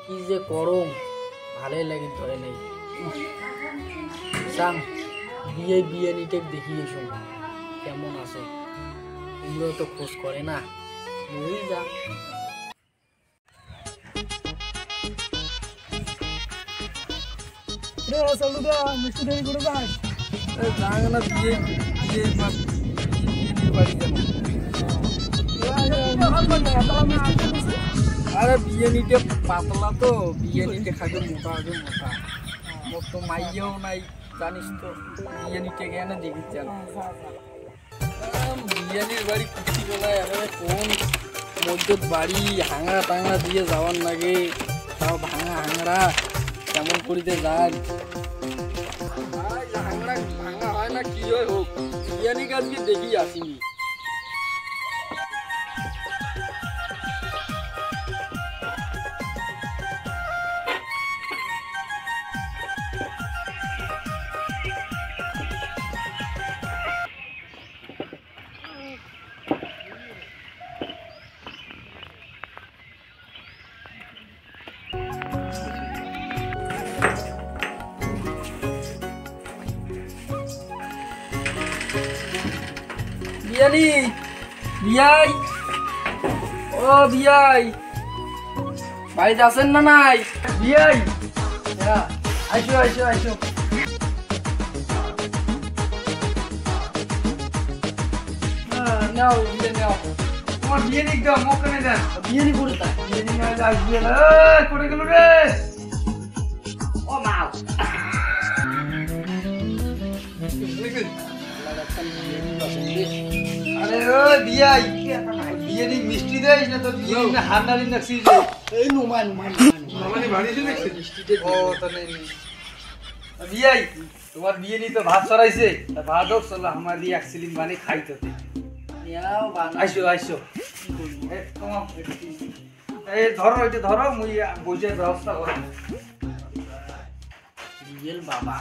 কি যে করম ভালোই লাগে ধরে নেই সাং বিয়ে নিতে দেখি এসো কেমন আছে তোমরাও তো খোঁজ করে না ওই যা রে সালুদা মিষ্টি দেরি করে যাস যাক না বিয়ে বাড়ি যাবো আরে বিয়ে নিতে পাতলা তো বিয়ে নিতে খাবে মোটা হবে মোটা মোর তো মাইয়াও নাই জানিস তো বিয়ে নিতে গেলে দেখি চাল বিয়ানির বাড়ি কুচি বেলায় এবারে কোন মধ্যে বাড়ি হাঙড়া টাঙড়া দিয়ে যাওয়ার লাগে তাও ভাঙা হাঙড়া কেমন করিতে যান হাঙড়া ভাঙা হয় না কি হয় হোক বিয়ানি গাছকে দেখি আসিনি বিয়ানি বিয়াই ও বিয়াই বাড়িতে আছেন না নাই বিয়াই আইসো আইসো আইসো নাও বিয়ে নাও তোমার বিয়ে নিক দাও মোক কেনে দেন বিয়ে নি করে তা বিয়ে নি না আসবে না করে গেল রে ও মাও আরে ও বিয়াই বিয়ে নি মিষ্টি দেই না তো বিয়ে না হান্ডারি নাকছি যে এই নুমান মানে বাড়িতে দেখছি মিষ্টিতে ও তো নেই বিয়াই তোমার বিয়ে নি তো ভাত ছড়াইছে তা ভাত হোক চলো আমার দিয়ে অ্যাকচুয়ালি মানে খাইতে নিয়াও বানা আইসো আইসো এ তোমার এই ধরো এটা ধরো মুই বইয়ের ব্যবস্থা করব রিয়েল বাবা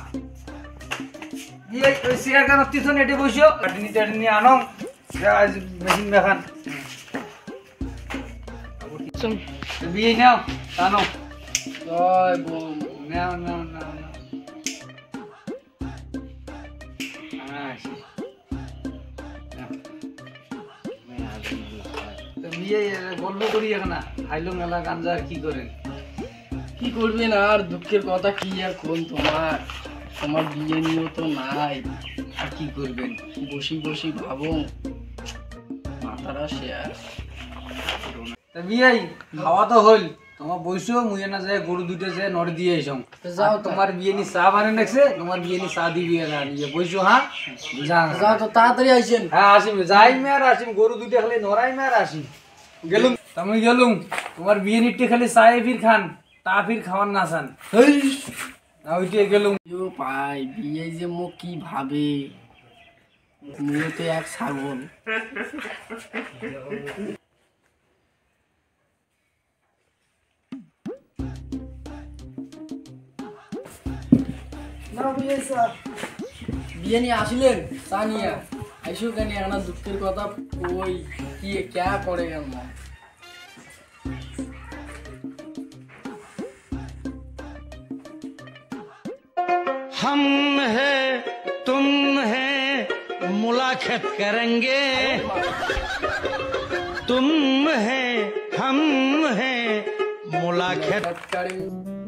এই সিয়ার কান তিছন এটে বসিও কাটনি আনো আজ মেশিন মেখান বিয়ে নাও টানো জয় বোম নাও নাও নাও বিয়ে বলবো করি এখন খাইলো মেলা গাঞ্জা কি করেন কি করবেন আর দুঃখের কথা কি আর কোন তোমার বিয়ে নিয়েও তো নাই আর কি করবেন বসি বসি ভাবো মাথাটা শেষ বিয়াই খাওয়া তো হল তোমার বইসো মুই না যায় গরু দুটো যায় নড় দিয়ে এসম যাও তোমার বিয়ে নি চা বানান রাখছে তোমার বিয়ে নি চা দিবি না নিয়ে বইসো হ্যাঁ যাও তো তাড়াতাড়ি আইছেন হ্যাঁ আসিম যাই মে আর আসিম গরু দুটো খালি নড়াই মে আর আসিম গেলুম তুমি গেলুম তোমার বিয়ে নিতে খালি চায়ে ফির খান তা ফির খাওয়ান না চান না ওইটা গেলুম পাই বিয়ে যে মো কি ভাবে মুতে এক ছাগল বিয়ে নিয়ে আসিলেন সানিয়া আইসো কেন একটা দুঃখের কথা ওই কি ক্যা করে আমরা हम है तुम है मुलाकात करेंगे तुम है हम है मुलाकात करेंगे